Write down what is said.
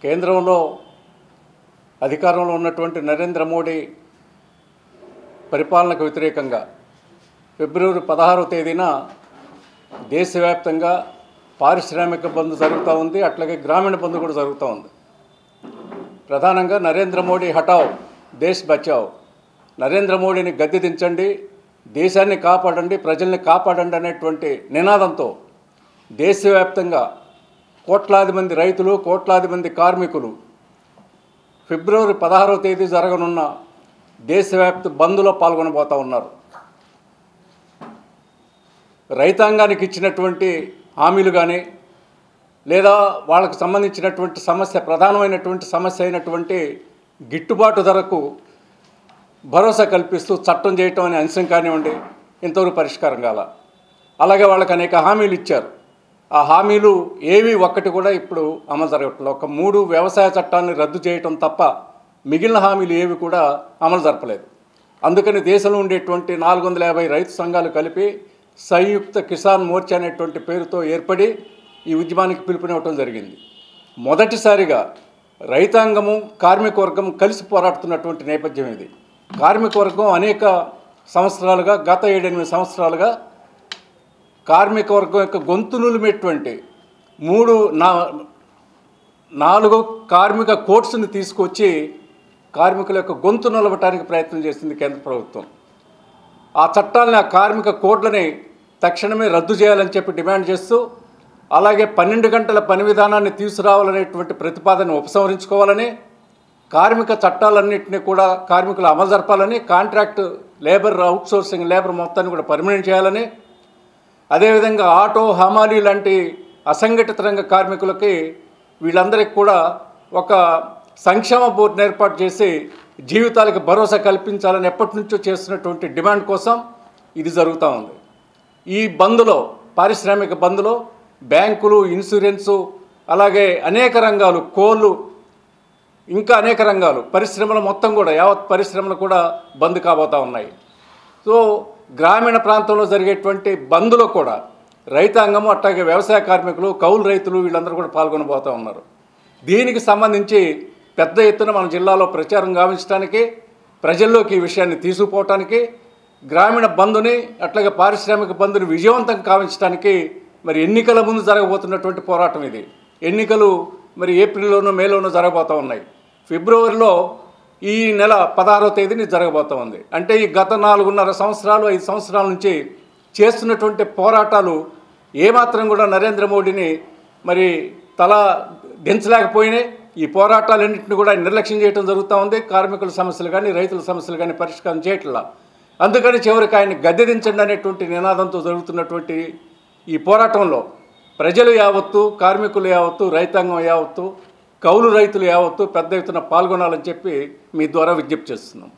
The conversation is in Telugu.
కేంద్రంలో అధికారంలో ఉన్నటువంటి నరేంద్ర మోడీ పరిపాలనకు వ్యతిరేకంగా ఫిబ్రవరి 16వ తేదీన దేశవ్యాప్తంగా పారిశ్రామిక బంద్ జరుగుతూ ఉంది. అట్లాగే గ్రామీణ బంద్ కూడా జరుగుతూ ఉంది. ప్రధానంగా నరేంద్ర మోడీ హటావ్ దేశ్ బచావ్, నరేంద్ర మోడీని గద్దె దించండి, దేశాన్ని కాపాడండి, ప్రజల్ని కాపాడండి అనేటువంటి నినాదంతో దేశవ్యాప్తంగా కోట్లాది మంది రైతులు, కోట్లాది మంది కార్మికులు ఫిబ్రవరి 16వ తేదీ జరగనున్న దేశవ్యాప్త బంద్లో పాల్గొనబోతూ ఉన్నారు. రైతాంగానికి ఇచ్చినటువంటి హామీలు కానీ లేదా వాళ్ళకు సంబంధించినటువంటి సమస్య, ప్రధానమైనటువంటి సమస్య అయినటువంటి గిట్టుబాటు ధరకు భరోసా కల్పిస్తూ చట్టం చేయటం అనే అంశం కానివ్వండి, ఇంతవరకు పరిష్కారం కాల. అలాగే వాళ్ళకి అనేక హామీలు ఇచ్చారు. ఆ హామీలు ఏవి ఒక్కటి కూడా ఇప్పుడు అమలు జరగట్లేదు. ఒక 3 వ్యవసాయ చట్టాన్ని రద్దు చేయటం తప్ప మిగిలిన హామీలు ఏవి కూడా అమలు జరపలేదు. అందుకని దేశంలో ఉండేటువంటి 450 రైతు సంఘాలు కలిపి సంయుక్త కిసాన్ మోర్చా అనేటువంటి పేరుతో ఏర్పడి ఈ ఉద్యమానికి పిలుపునివ్వటం జరిగింది. మొదటిసారిగా రైతాంగము, కార్మిక వర్గం కలిసి పోరాడుతున్నటువంటి నేపథ్యం ఇది. కార్మిక వర్గం అనేక సంవత్సరాలుగా, గత 7-8 సంవత్సరాలుగా కార్మిక వర్గం యొక్క గొంతు నులిమేటువంటి 4 కార్మిక కోడ్స్ని తీసుకొచ్చి కార్మికుల యొక్క గొంతు నిలబటానికి ప్రయత్నం చేసింది కేంద్ర ప్రభుత్వం. ఆ చట్టాలని, ఆ కార్మిక కోడ్లని తక్షణమే రద్దు చేయాలని చెప్పి డిమాండ్ చేస్తూ, అలాగే 12 గంటల పని విధానాన్ని తీసుకురావాలనేటువంటి ప్రతిపాదన ఉపసంహరించుకోవాలని, కార్మిక చట్టాలన్నింటినీ కూడా కార్మికులు అమలు జరపాలని, కాంట్రాక్ట్ లేబర్, అవుట్సోర్సింగ్ లేబర్ మొత్తాన్ని కూడా పర్మనెంట్ చేయాలని, అదేవిధంగా ఆటో, హమాలీ లాంటి అసంఘటిత రంగ కార్మికులకి వీళ్ళందరికీ కూడా ఒక సంక్షేమ బోర్డును ఏర్పాటు చేసి జీవితాలకు భరోసా కల్పించాలని ఎప్పటి నుంచో చేస్తున్నటువంటి డిమాండ్ కోసం ఇది జరుగుతూ ఉంది. ఈ బంద్లో, పారిశ్రామిక బంద్లో బ్యాంకులు, ఇన్సూరెన్సు, అలాగే అనేక రంగాలు, కోళ్ళు, ఇంకా అనేక రంగాలు, పరిశ్రమలు మొత్తం కూడా, యావత్ పరిశ్రమలు కూడా బంద్ కాబోతూ ఉన్నాయి. సో గ్రామీణ ప్రాంతంలో జరిగేటువంటి బంద్లో కూడా రైతాంగము, అట్లాగే వ్యవసాయ కార్మికులు, కౌలు రైతులు వీళ్ళందరూ కూడా పాల్గొనబోతూ ఉన్నారు. దీనికి సంబంధించి పెద్ద ఎత్తున మన జిల్లాలో ప్రచారం గావించడానికి, ప్రజల్లోకి ఈ విషయాన్ని తీసుకుపోవటానికి, గ్రామీణ బంద్ని అట్లాగే పారిశ్రామిక బంద్ని విజయవంతం కావించడానికి మరి ఎన్నికల ముందు జరగబోతున్నటువంటి పోరాటం ఇది. ఎన్నికలు మరి ఏప్రిల్లోనూ, మేలోనూ జరగబోతూ ఉన్నాయి. ఫిబ్రవరిలో ఈ నెల 16వ తేదీని జరగబోతూ ఉంది. అంటే ఈ గత 4.5 సంవత్సరాలు, 5 సంవత్సరాల నుంచి చేస్తున్నటువంటి పోరాటాలు ఏమాత్రం కూడా నరేంద్ర మోడీని మరి తల దించలేకపోయినాయి. ఈ పోరాటాలన్నింటినీ కూడా నిర్లక్ష్యం చేయడం జరుగుతూ ఉంది. కార్మికుల సమస్యలు కానీ, రైతుల సమస్యలు కానీ పరిష్కారం చేయట్లా. అందుకని చివరికి ఆయన్ని గద్దె దించండి అనేటువంటి నినాదంతో జరుగుతున్నటువంటి ఈ పోరాటంలో ప్రజలు యావత్తు, కార్మికులు యావత్తు, రైతాంగం యావత్తు, కౌలు రైతులు యావత్తు పెద్ద ఎత్తున పాల్గొనాలని చెప్పి మీ ద్వారా విజ్ఞప్తి చేస్తున్నాం.